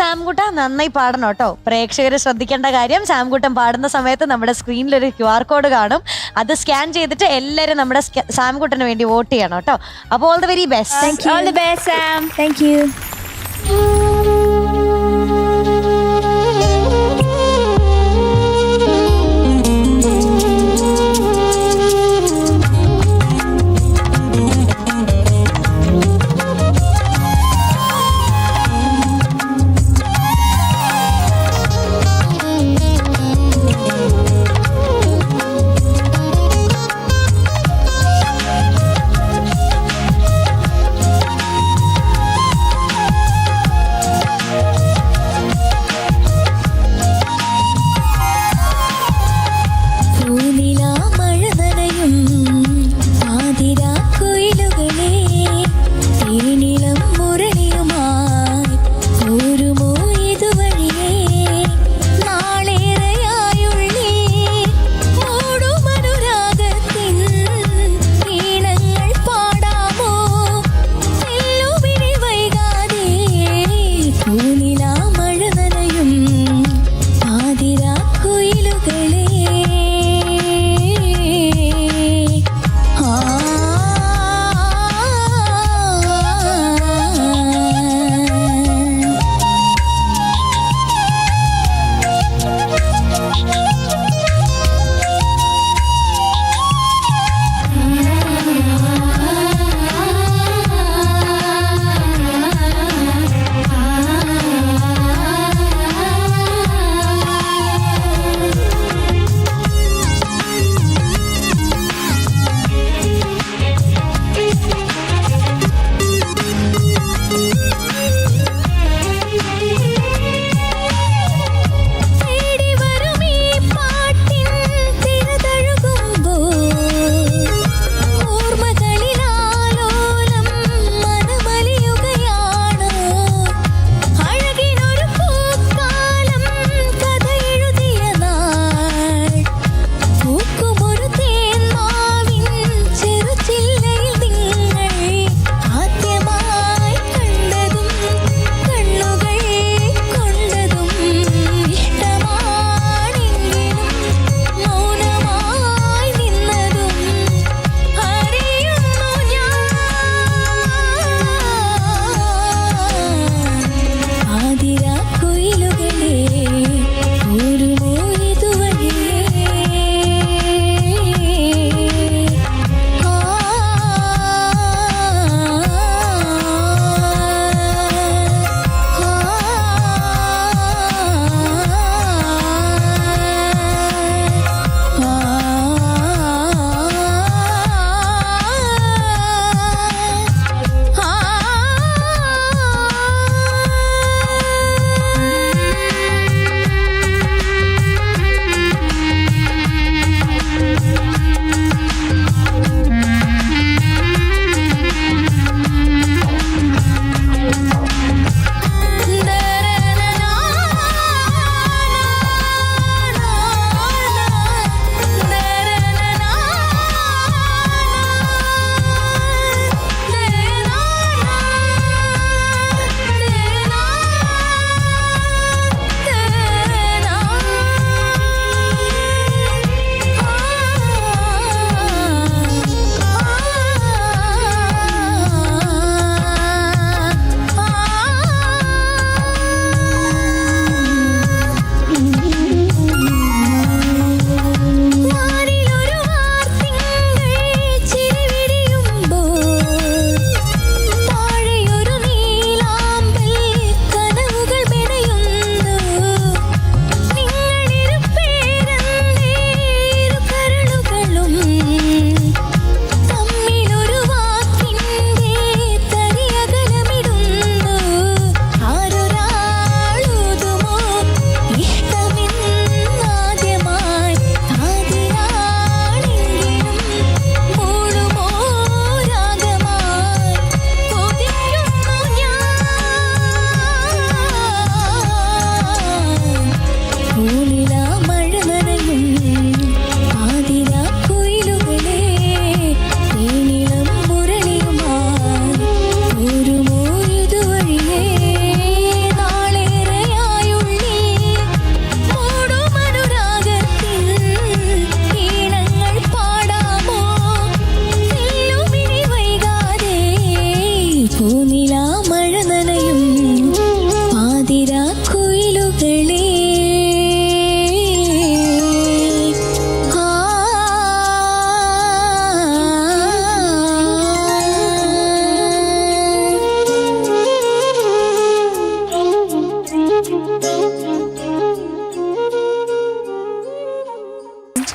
സാംകുട്ട നന്നായി പാടണം കേട്ടോ. പ്രേക്ഷകർ ശ്രദ്ധിക്കേണ്ട കാര്യം, സാംകുട്ടൻ പാടുന്ന സമയത്ത് നമ്മുടെ സ്ക്രീനിൽ ഒരു QR കോഡ് കാണും. അത് സ്കാൻ ചെയ്തിട്ട് എല്ലാവരും നമ്മുടെ സാംകുട്ടന് വേണ്ടി വോട്ട് ചെയ്യണം കേട്ടോ. അപ്പോൾ all the very best. All the best, Sam. Thank you.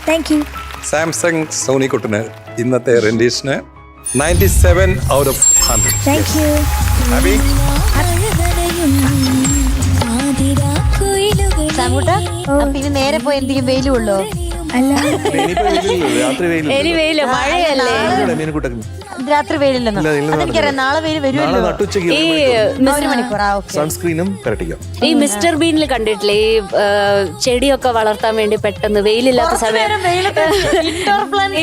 Thank you. സാംസങ് സോണിക്കുട്ടന് ഇന്നത്തെ റെൻഡീഷന് 97 out of 100. Thank you. Happy? സാംകുട്ട അപ്പൊ ഇനി നേരെ പോയി എന്തെങ്കിലും വെയിലും ഉള്ളോ? അല്ല, രാത്രി എലി വെയില് മഴയല്ലേ. രാത്രി വെയിലില്ലെന്നോ? അതെനിക്കറിയാം, നാളെ വെയിൽ വരുമല്ലോ. ഈ 1 മണിക്കൂർ. സൺസ്ക്രീനും കരട്ടിക്കാം. ഈ മിസ്റ്റർ ബീനിൽ കണ്ടിട്ടില്ലേ ഈ ചെടിയൊക്കെ വളർത്താൻ വേണ്ടി പെട്ടെന്ന് വെയിലില്ലാത്ത സമയം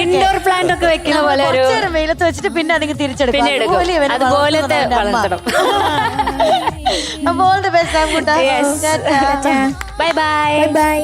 ഇൻഡോർ പ്ലാന്റ് ഒക്കെ വെക്കുന്ന പോലെ ഒരു വെയിലത്ത് വെച്ചിട്ട് പിന്നെ അതിന് തിരിച്ചെടുക്കും. പിന്നെ എടുക്കും. അതുപോലത്തെ വളർത്തണം. അപ്പോൾ ഓൾ ദി ബെസ്റ്റ് സാംകുട്ട. Bye bye. ബൈ.